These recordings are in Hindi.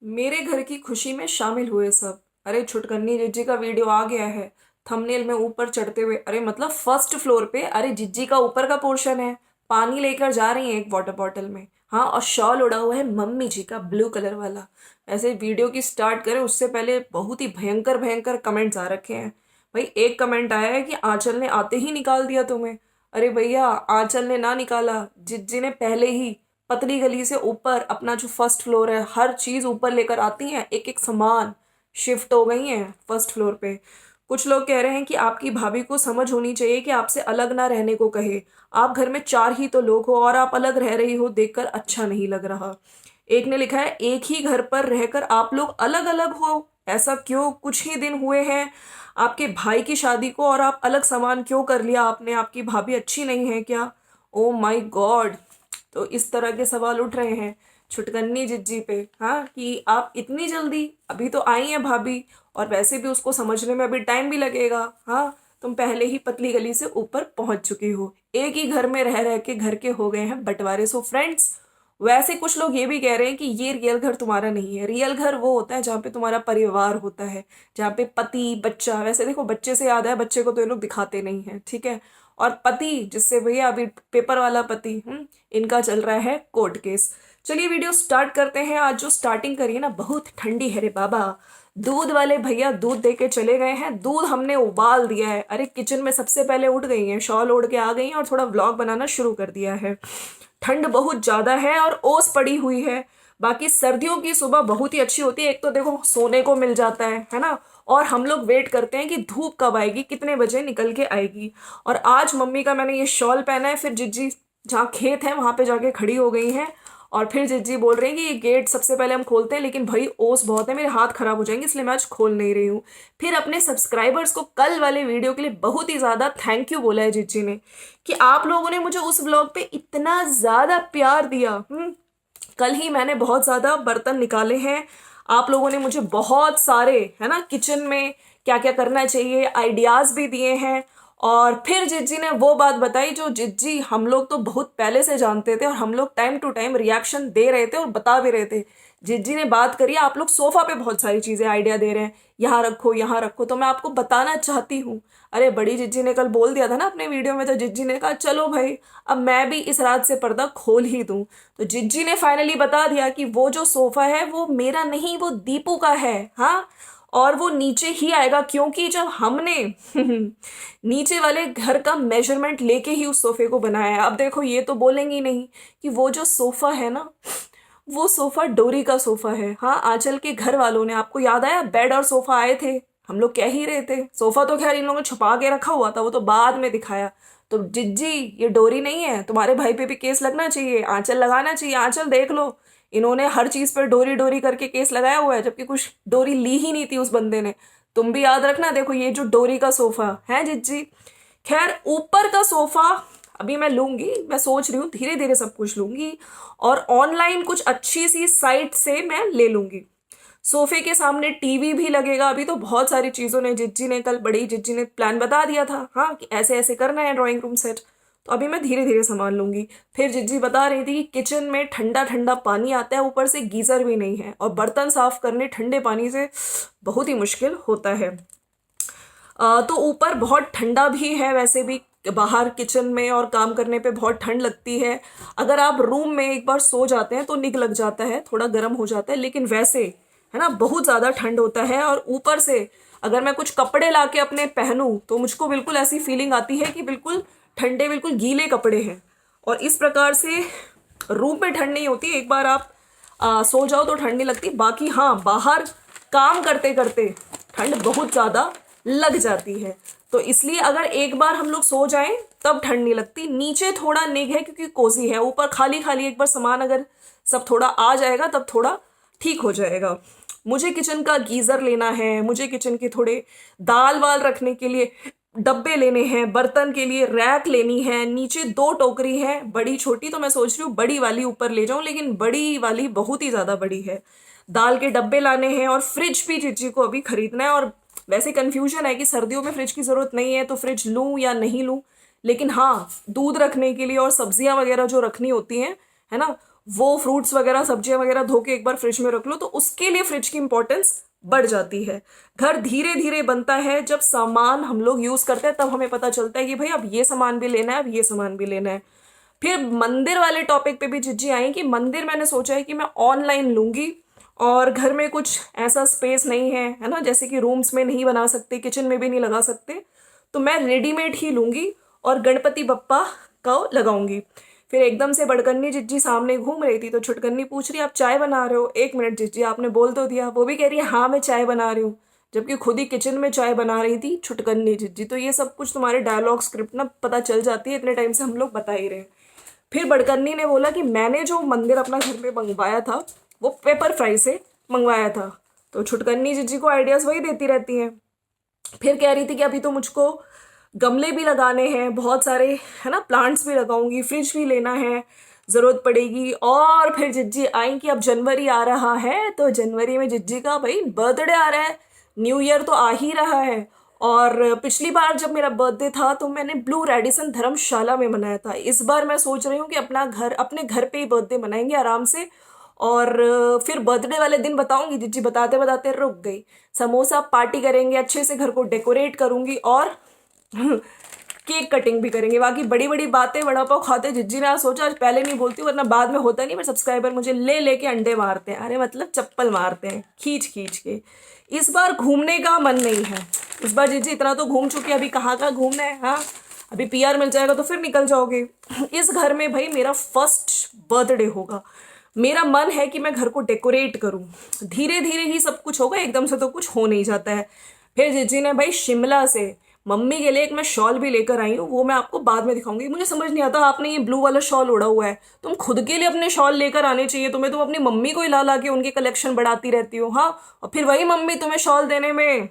मेरे घर की खुशी में शामिल हुए सब। अरे छुटकन्नी जिज्जी का वीडियो आ गया है। थंबनेल में ऊपर चढ़ते हुए, अरे मतलब फर्स्ट फ्लोर पे, अरे जिज्जी का ऊपर का पोर्शन है। पानी लेकर जा रही है एक वाटर बॉटल में, हाँ, और शॉल उड़ा हुआ है मम्मी जी का ब्लू कलर वाला। ऐसे वीडियो की स्टार्ट करें उससे पहले बहुत ही भयंकर भयंकर कमेंट्स आ रखे हैं। भाई एक कमेंट आया है कि आंचल ने आते ही निकाल दिया तुम्हें। अरे भैया, आंचल ने ना निकाला, जिज्जी ने पहले ही पतली गली से ऊपर अपना जो फर्स्ट फ्लोर है हर चीज ऊपर लेकर आती हैं, एक एक सामान शिफ्ट हो गई हैं फर्स्ट फ्लोर पे। कुछ लोग कह रहे हैं कि आपकी भाभी को समझ होनी चाहिए कि आपसे अलग ना रहने को कहे। आप घर में चार ही तो लोग हो और आप अलग रह रही हो देखकर अच्छा नहीं लग रहा। एक ने लिखा है, एक ही घर पर रहकर आप लोग अलग अलग हो, ऐसा क्यों? कुछ ही दिन हुए हैं आपके भाई की शादी को और आप अलग सामान क्यों कर लिया आपने? आपकी भाभी अच्छी नहीं है क्या? Oh my God. तो इस तरह के सवाल उठ रहे हैं छुटकन्नी जिज्जी पे, हाँ, कि आप इतनी जल्दी, अभी तो आई हैं भाभी, और वैसे भी उसको समझने में अभी टाइम भी लगेगा। हाँ, तुम पहले ही पतली गली से ऊपर पहुंच चुकी हो, एक ही घर में रह रह के घर के हो गए हैं बंटवारे। सो फ्रेंड्स, वैसे कुछ लोग ये भी कह रहे हैं कि ये रियल घर तुम्हारा नहीं है। रियल घर वो होता है जहाँ पे तुम्हारा परिवार होता है, जहाँ पे पति बच्चा, वैसे देखो बच्चे से याद है, बच्चे को तो ये लोग दिखाते नहीं है, ठीक है। और पति, जिससे भैया अभी पेपर वाला पति, इनका चल रहा है कोर्ट केस। चलिए वीडियो स्टार्ट करते हैं। आज जो स्टार्टिंग करी है ना, बहुत ठंडी है रे बाबा। दूध वाले भैया दूध दे के चले गए हैं, दूध हमने उबाल दिया है। अरे किचन में सबसे पहले उठ गई हैं, शॉल ओढ़ के आ गई हैं और थोड़ा व्लॉग बनाना शुरू कर दिया है। ठंड बहुत ज्यादा है और ओस पड़ी हुई है। बाकी सर्दियों की सुबह बहुत ही अच्छी होती है, एक तो देखो सोने को मिल जाता है ना। और हम लोग वेट करते हैं कि धूप कब आएगी, कितने बजे निकल के आएगी। और आज मम्मी का मैंने ये शॉल पहना है, फिर जिज्जी जहाँ खेत है वहां पे जाके खड़ी हो गई हैं। और फिर जिज्जी बोल रही हैं कि ये गेट सबसे पहले हम खोलते हैं, लेकिन भाई ओस बहुत है, मेरे हाथ खराब हो जाएंगे, इसलिए मैं आज खोल नहीं रही हूँ। फिर अपने सब्सक्राइबर्स को कल वाले वीडियो के लिए बहुत ही ज्यादा थैंक यू बोला है जिज्जी ने, कि आप लोगों ने मुझे उस ब्लॉग पे इतना ज्यादा प्यार दिया। कल ही मैंने बहुत ज्यादा बर्तन निकाले हैं, आप लोगों ने मुझे बहुत सारे, है ना, किचन में क्या क्या करना चाहिए आइडियाज भी दिए हैं। और फिर जिज्जी ने वो बात बताई जो जिज्जी हम लोग तो बहुत पहले से जानते थे और हम लोग टाइम टू टाइम रिएक्शन दे रहे थे और बता भी रहे थे। जिज्जी ने बात करी, आप लोग सोफा पे बहुत सारी चीजें आइडिया दे रहे हैं, यहाँ रखो यहाँ रखो, तो मैं आपको बताना चाहती हूँ। अरे बड़ी जिज्जी ने कल बोल दिया था ना अपने वीडियो में, तो जिज्जी ने कहा चलो भाई अब मैं भी इस रात से पर्दा खोल ही दूं। तो जिज्जी ने फाइनली बता दिया कि वो जो सोफा है वो मेरा नहीं, वो दीपू का है। हाँ, और वो नीचे ही आएगा, क्योंकि जब हमने नीचे वाले घर का मेजरमेंट लेके ही उस सोफे को बनाया है। अब देखो ये तो बोलेंगी नहीं कि वो जो सोफा है ना, वो सोफा डोरी का सोफा है। हाँ, आंचल के घर वालों ने, आपको याद आया बेड और सोफा आए थे, हम लोग कह ही रहे थे सोफा तो खैर इन लोगों ने छुपा के रखा हुआ था, वो तो बाद में दिखाया। तो जिज्जी, ये डोरी नहीं है, तुम्हारे भाई पे भी केस लगना चाहिए, आंचल लगाना चाहिए। आंचल देख लो, इन्होंने हर चीज पर डोरी डोरी करके केस लगाया हुआ है, जबकि कुछ डोरी ली ही नहीं थी उस बंदे ने। तुम भी याद रखना, देखो ये जो डोरी का सोफा है जिज्जी। खैर ऊपर का सोफा अभी मैं लूंगी, मैं सोच रही हूँ धीरे धीरे सब कुछ लूंगी, और ऑनलाइन कुछ अच्छी सी साइट से मैं ले लूंगी। सोफे के सामने टीवी भी लगेगा। अभी तो बहुत सारी चीजों ने, जिज्जी ने कल, बड़ी जिज्जी ने प्लान बता दिया था, हाँ, कि ऐसे ऐसे करना है ड्राइंग रूम सेट। तो अभी मैं धीरे धीरे सामान लूंगी। फिर जिज्जी बता रही थी कि किचन में ठंडा ठंडा पानी आता है, ऊपर से गीजर भी नहीं है, और बर्तन साफ करने ठंडे पानी से बहुत ही मुश्किल होता है। तो ऊपर बहुत ठंडा भी है, वैसे भी बाहर किचन में और काम करने पे बहुत ठंड लगती है। अगर आप रूम में एक बार सो जाते हैं तो निक लग जाता है, थोड़ा गर्म हो जाता है, लेकिन वैसे है ना बहुत ज्यादा ठंड होता है। और ऊपर से अगर मैं कुछ कपड़े लाके अपने पहनूं तो मुझको बिल्कुल ऐसी फीलिंग आती है कि बिल्कुल ठंडे, बिल्कुल गीले कपड़े हैं। और इस प्रकार से रूम में ठंड नहीं होती, एक बार आप सो जाओ तो ठंड नहीं लगती। बाकी हाँ, बाहर काम करते करते ठंड बहुत ज्यादा लग जाती है। तो इसलिए अगर एक बार हम लोग सो जाएं तब ठंड नहीं लगती। नीचे थोड़ा निग है क्योंकि कोजी है, ऊपर खाली खाली एक बार सामान अगर सब थोड़ा आ जाएगा तब थोड़ा ठीक हो जाएगा। मुझे किचन का गीजर लेना है, मुझे किचन के थोड़े दाल वाल रखने के लिए डब्बे लेने हैं, बर्तन के लिए रैक लेनी है, नीचे दो टोकरी है बड़ी छोटी, तो मैं सोच रही हूँ बड़ी वाली ऊपर ले जाऊं, लेकिन बड़ी वाली बहुत ही ज्यादा बड़ी है। दाल के डब्बे लाने हैं और फ्रिज भी जीजी को अभी खरीदना है। और वैसे कंफ्यूजन है कि सर्दियों में फ्रिज की जरूरत नहीं है तो फ्रिज लूं या नहीं लूं, लेकिन हाँ दूध रखने के लिए और सब्जियां वगैरह जो रखनी होती हैं, है ना, वो फ्रूट्स वगैरह सब्जियां वगैरह धो के एक बार फ्रिज में रख लो, तो उसके लिए फ्रिज की इंपॉर्टेंस बढ़ जाती है। घर धीरे धीरे बनता है, जब सामान हम लोग यूज करते हैं तब हमें पता चलता है कि भाई अब ये सामान भी लेना है, अब ये सामान भी लेना है। फिर मंदिर वाले टॉपिक पे भी जिज्जी आई कि मंदिर मैंने सोचा है कि मैं ऑनलाइन लूंगी, और घर में कुछ ऐसा स्पेस नहीं है ना, जैसे कि रूम्स में नहीं बना सकते, किचन में भी नहीं लगा सकते, तो मैं रेडीमेड ही लूंगी और गणपति बप्पा का लगाऊंगी। फिर एकदम से बड़कन्नी जिज्जी सामने घूम रही थी, तो छुटकन्नी पूछ रही आप चाय बना रहे हो? एक मिनट जिज्जी, आपने बोल तो दिया। वो भी कह रही है हाँ मैं चाय बना रही हूँ, जबकि खुद ही किचन में चाय बना रही थी छुटकन्नी जिज्जी। तो ये सब कुछ तुम्हारे डायलॉग स्क्रिप्ट ना पता चल जाती है, इतने टाइम से हम लोग बता ही रहे हैं। फिर बड़कन्नी ने बोला कि मैंने जो मंदिर अपना घर में मंगवाया था वो पेपर फ्राई से मंगवाया था। तो छुटकन्नी जिज्जी को आइडियाज वही देती रहती हैं। फिर कह रही थी कि अभी तो मुझको गमले भी लगाने हैं बहुत सारे, है ना, प्लांट्स भी लगाऊंगी, फ्रिज भी लेना है, ज़रूरत पड़ेगी। और फिर जिज्जी आई कि अब जनवरी आ रहा है, तो जनवरी में जिज्जी का भाई बर्थडे आ रहा है, न्यू ईयर तो आ ही रहा है। और पिछली बार जब मेरा बर्थडे था तो मैंने ब्लू रेडिसन धर्मशाला में मनाया था। इस बार मैं सोच रही हूँ कि अपने घर पे ही बर्थडे मनाएंगे आराम से। और फिर बर्थडे वाले दिन बताऊंगी, जिज्जी बताते बताते रुक गई। समोसा पार्टी करेंगे, अच्छे से घर को डेकोरेट करूंगी, और केक कटिंग भी करेंगे। बाकी बड़ी बड़ी बातें, वड़ा पाव खाते जिज्जी ने आज सोचा आज पहले नहीं बोलती वरना बाद में होता नहीं, पर सब्सक्राइबर मुझे ले लेके अंडे मारते हैं, अरे मतलब चप्पल मारते हैं खींच खींच के। इस बार घूमने का मन नहीं है। इस बार जिज्जी इतना तो घूम चुके, अभी कहाँ कहाँ घूमना है? हाँ, अभी पीआर मिल जाएगा तो फिर निकल जाओगे। इस घर में भाई मेरा फर्स्ट बर्थडे होगा, मेरा मन है कि मैं घर को डेकोरेट करूं। धीरे धीरे ही सब कुछ होगा, एकदम से तो कुछ हो नहीं जाता है। फिर जिज्जी ने भाई शिमला से मम्मी के लिए एक मैं शॉल भी लेकर आई हूँ, वो मैं आपको बाद में दिखाऊंगी। मुझे समझ नहीं आता, आपने ये ब्लू वाला शॉल ओढ़ा हुआ है, तुम खुद के लिए अपने शॉल लेकर आने चाहिए तुम्हें, तुम अपनी मम्मी को ही ला ला के उनके कलेक्शन बढ़ाती रहती हो। हाँ, और फिर वही मम्मी तुम्हें शॉल देने में,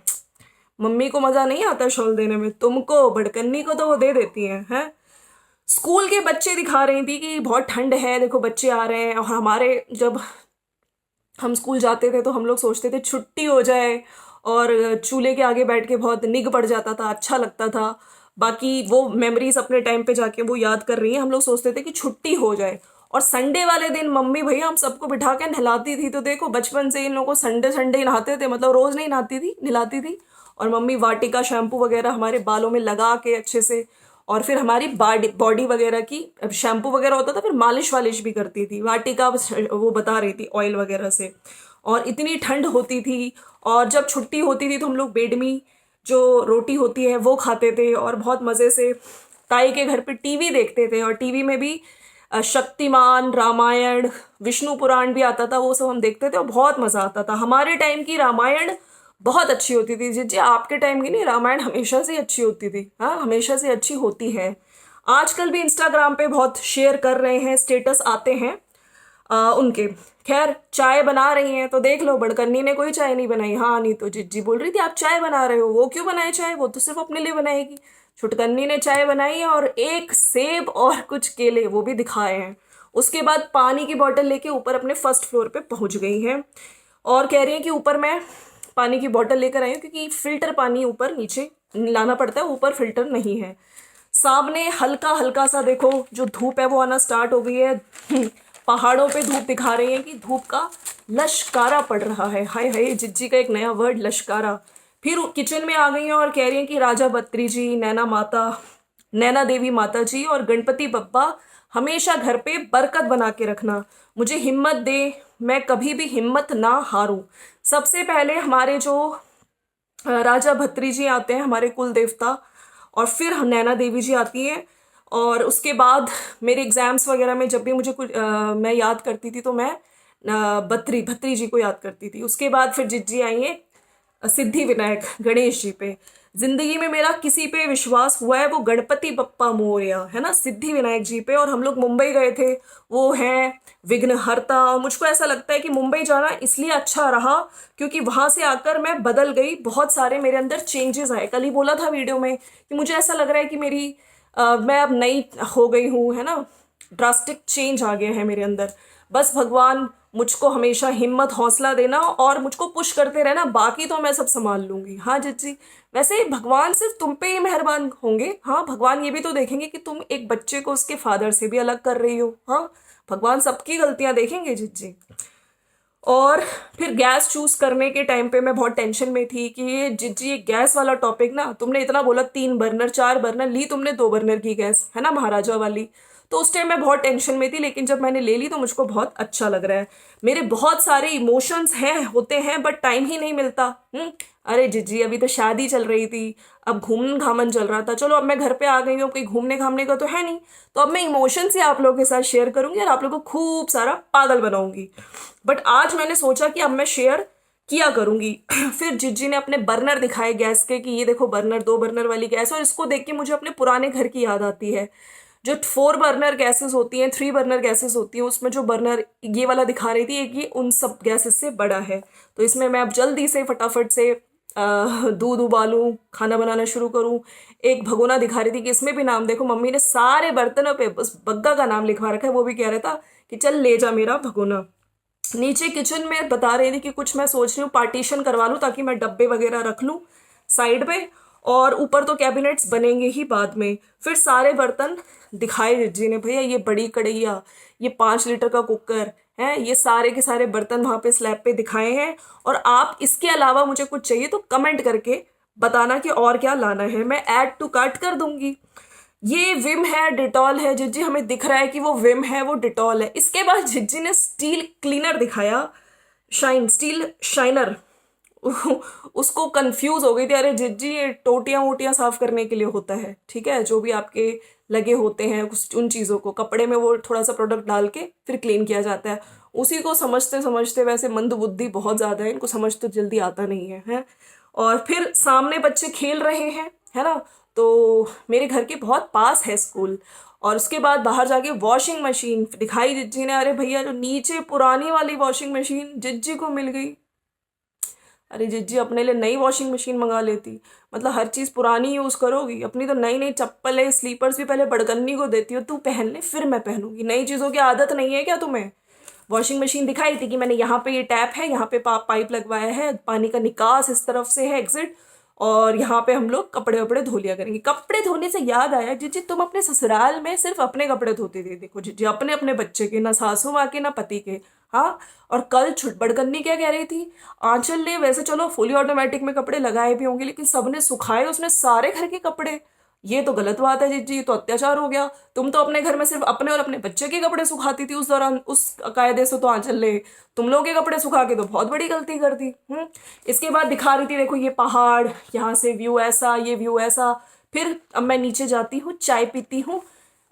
मम्मी को मजा नहीं आता शॉल देने में, तुमको बड़कन्नी को तो वो दे देती हैं। स्कूल के बच्चे दिखा रही थी कि बहुत ठंड है, देखो बच्चे आ रहे हैं। और हमारे जब हम स्कूल जाते थे तो हम लोग सोचते थे छुट्टी हो जाए, और चूल्हे के आगे बैठ के बहुत निग पड़ जाता था, अच्छा लगता था। बाकी वो मेमोरीज अपने टाइम पे जाके वो याद कर रही हैं। हम लोग सोचते थे कि छुट्टी हो जाए, और संडे वाले दिन मम्मी भैया हम सबको बिठा के नहलाती थी। तो देखो बचपन से इन लोगों को संडे संडे ही नहाते थे, मतलब रोज नहीं नहाती थी, नहलाती थी। और मम्मी वाटिका शैम्पू वगैरह हमारे बालों में लगा के अच्छे से, और फिर हमारी बॉडी वगैरह की शैम्पू वगैरह होता था, फिर मालिश वालिश भी करती थी, वाटिका वो बता रही थी ऑयल वगैरह से। और इतनी ठंड होती थी, और जब छुट्टी होती थी तो हम लोग बेडमी जो रोटी होती है वो खाते थे, और बहुत मज़े से ताई के घर पे टीवी देखते थे। और टीवी में भी शक्तिमान, रामायण, विष्णु पुराण भी आता था, वो सब हम देखते थे और बहुत मज़ा आता था। हमारे टाइम की रामायण बहुत अच्छी होती थी जी, आपके टाइम की नहीं, रामायण हमेशा से अच्छी होती थी। हाँ, हमेशा से अच्छी होती है। आजकल भी इंस्टाग्राम पे बहुत शेयर कर रहे हैं, स्टेटस आते हैं उनके। खैर, चाय बना रही हैं तो देख लो, बड़कन्नी ने कोई चाय नहीं बनाई। हाँ, नहीं तो जिज्जी बोल रही थी आप चाय बना रहे हो, वो क्यों बनाए चाय, वो तो सिर्फ अपने लिए बनाएगी। छुटकन्नी ने चाय बनाई है, और एक सेब और कुछ केले वो भी दिखाए हैं। उसके बाद पानी की बोतल लेके ऊपर अपने फर्स्ट फ्लोर पे पहुंच गई हैं, और कह रही हैं कि ऊपर मैं पानी की बोतल लेकर आई हूँ क्योंकि फिल्टर पानी ऊपर नीचे लाना पड़ता है, ऊपर फिल्टर नहीं है। सामने हल्का हल्का सा देखो जो धूप है वो आना स्टार्ट हो गई है। पहाड़ों पे धूप दिखा रही है कि धूप का लश्कारा पड़ रहा है। हाय हाय, जिज्जी का एक नया वर्ड, लश्कारा। फिर किचन में आ गई हैं और कह रही हैं कि राजा बत्री जी, नैना देवी माता जी और गणपति बप्पा हमेशा घर पे बरकत बना के रखना, मुझे हिम्मत दे, मैं कभी भी हिम्मत ना हारूं। सबसे पहले हमारे जो राजा भत्री जी आते हैं, हमारे कुल देवता, और फिर नैना देवी जी आती हैं। और उसके बाद मेरे एग्जाम्स वगैरह में जब भी मुझे कुछ मैं याद करती थी तो मैं भत्री जी को याद करती थी। उसके बाद फिर जिज्जी आई है सिद्धि विनायक गणेश जी पे। जिंदगी में मेरा किसी पे विश्वास हुआ है वो गणपति बप्पा मोरया, है ना, सिद्धि विनायक जी पे। और हम लोग मुंबई गए थे, वो हैं विघ्नहर्ता। और मुझको ऐसा लगता है कि मुंबई जाना इसलिए अच्छा रहा क्योंकि वहां से आकर मैं बदल गई, बहुत सारे मेरे अंदर चेंजेस आए। कल ही बोला था वीडियो में कि मुझे ऐसा लग रहा है कि मैं अब नई हो गई हूँ, है ना, ड्रास्टिक चेंज आ गया है मेरे अंदर। बस भगवान मुझको हमेशा हिम्मत हौसला देना और मुझको पुश करते रहना, बाकी तो मैं सब संभाल लूंगी। हाँ जिज्जी, वैसे भगवान सिर्फ तुम पे ही मेहरबान होंगे। हाँ, भगवान ये भी तो देखेंगे कि तुम एक बच्चे को उसके फादर से भी अलग कर रही हो। हाँ, भगवान सबकी गलतियां देखेंगे जिज्जी। और फिर गैस चूज करने के टाइम पे मैं बहुत टेंशन में थी कि ये जिज्जी ये गैस वाला टॉपिक ना, तुमने इतना बोला 3 बर्नर 4 बर्नर ली तुमने, 2 बर्नर की गैस है ना महाराजा वाली, तो उस टाइम मैं बहुत टेंशन में थी, लेकिन जब मैंने ले ली तो मुझको बहुत अच्छा लग रहा है। मेरे बहुत सारे इमोशंस हैं होते हैं बट टाइम ही नहीं मिलता। अरे जिज्जी अभी तो शादी चल रही थी, अब घूमन घामन चल रहा था, चलो अब मैं घर पे आ गई हूँ, कोई घूमने घामने का तो है नहीं, तो अब मैं इमोशंस ही आप लोगों के साथ शेयर करूंगी और आप लोगों को खूब सारा पागल बनाऊंगी। बट आज मैंने सोचा कि अब मैं शेयर किया करूंगी। फिर जिज्जी ने अपने बर्नर दिखाए गैस के कि ये देखो बर्नर, 2 बर्नर वाली गैस, और इसको देख के मुझे अपने पुराने घर की याद आती है। जो 4 बर्नर गैसेस होती हैं, 3 बर्नर गैसेस होती हैं, उसमें जो बर्नर ये वाला दिखा रही थी एक ये उन सब गैसेस से बड़ा है। तो इसमें मैं अब जल्दी से फटाफट से दूध उबालूं, खाना बनाना शुरू करूं। एक भगोना दिखा रही थी कि इसमें भी नाम देखो, मम्मी ने सारे बर्तनों पे बस बग्गा का नाम लिखवा रखा है, वो भी कह रहा था कि चल ले जा मेरा भगोना। नीचे किचन में बता रही थी कि कुछ मैं सोच रही हूँ पार्टीशन करवा लूँ ताकि मैं डब्बे वगैरह रख लूँ साइड में, और ऊपर तो कैबिनेट्स बनेंगे ही बाद में। फिर सारे बर्तन दिखाए जिज्जी ने, भैया ये बड़ी कढ़ैया, ये 5 लीटर का कुकर है, ये सारे के सारे बर्तन वहाँ पे स्लैब पे दिखाए हैं। और आप इसके अलावा मुझे कुछ चाहिए तो कमेंट करके बताना कि और क्या लाना है, मैं ऐड टू कार्ट कर दूंगी। ये विम है, डिटॉल है, जिज्जी हमें दिख रहा है कि वो विम है, वो डिटॉल है। इसके बाद जिज्जी ने स्टील क्लीनर दिखाया, स्टील शाइनर। उसको कंफ्यूज हो गई थी, अरे जिज्जी ये टोटियां वोटियां साफ करने के लिए होता है, ठीक है, जो भी आपके लगे होते हैं उन चीज़ों को कपड़े में वो थोड़ा सा प्रोडक्ट डाल के फिर क्लीन किया जाता है। उसी को समझते समझते, वैसे मंद बुद्धि बहुत ज़्यादा है, इनको समझ तो जल्दी आता नहीं है। और फिर सामने बच्चे खेल रहे हैं, है ना, तो मेरे घर के बहुत पास है स्कूल। और उसके बाद बाहर जाके वॉशिंग मशीन दिखाई जिज्जी ने, अरे भैया जो नीचे पुरानी वाली वॉशिंग मशीन जिज्जी को मिल गई। अरे जिज्जी अपने लिए नई वॉशिंग मशीन मंगा लेती, मतलब हर चीज़ पुरानी यूज़ करोगी। अपनी तो नई नई चप्पल है, स्लीपर्स भी पहले बड़कन्नी को देती हो, तू पहन ले फिर मैं पहनूंगी, नई चीज़ों की आदत नहीं है क्या तुम्हें। वॉशिंग मशीन दिखाई थी कि मैंने यहाँ पे ये टैप है, यहाँ पे पाइप लगवाया है, पानी का निकास इस तरफ से है एग्जिट, और यहाँ पे हम लोग कपड़े वपड़े धो लिया करेंगे। कपड़े धोने से याद आया जिज्जी, तुम अपने ससुराल में सिर्फ अपने कपड़े धोते थे, देखो जिज्जी अपने अपने बच्चे के, ना सासू माँ के ना पति के। हाँ, और कल छुटबड़कन्नी क्या कह रही थी, आंचल ने वैसे चलो फुली ऑटोमेटिक में कपड़े लगाए भी होंगे लेकिन सबने सुखाए उसने सारे घर के कपड़े। ये तो गलत बात है जिज्जी, ये तो अत्याचार हो गया। तुम तो अपने घर में सिर्फ अपने और अपने बच्चे के कपड़े सुखाती थी उस दौरान, उस कायदे से तो आंचल ले तुम लोगों के कपड़े सुखा के तो बहुत बड़ी गलती कर दी। इसके बाद दिखा रही थी देखो ये पहाड़, यहाँ से व्यू ऐसा, ये व्यू ऐसा। फिर अब मैं नीचे जाती हूँ, चाय पीती हूँ,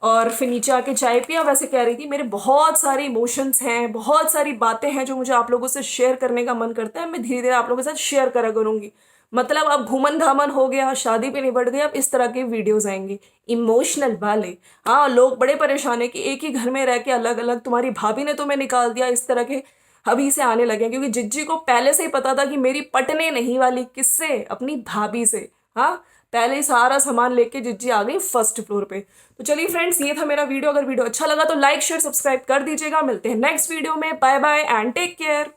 और फिर नीचे आके चाय पिया। वैसे कह रही थी मेरे बहुत सारे इमोशंस हैं, बहुत सारी बातें हैं जो मुझे आप लोगों से शेयर करने का मन करता है, मैं धीरे धीरे आप लोगों के साथ शेयर करा करूंगी। मतलब अब घूमन घामन हो गया, शादी पे निबट गया, अब इस तरह के वीडियोस आएंगे इमोशनल वाले। हाँ, लोग बड़े परेशान है कि एक ही घर में रह के अलग अलग, तुम्हारी भाभी ने तुम्हें निकाल दिया, इस तरह के अभी से आने लगे हैं। क्योंकि जिज्जी को पहले से ही पता था कि मेरी पटने नहीं वाली, किससे, अपनी भाभी से। हाँ, पहले ही सारा सामान लेके जिज्जी आ गई फर्स्ट फ्लोर पे। तो चलिए फ्रेंड्स, ये था मेरा वीडियो। अगर वीडियो अच्छा लगा तो लाइक शेयर सब्सक्राइब कर दीजिएगा। मिलते हैं नेक्स्ट वीडियो में। Bye bye and take care.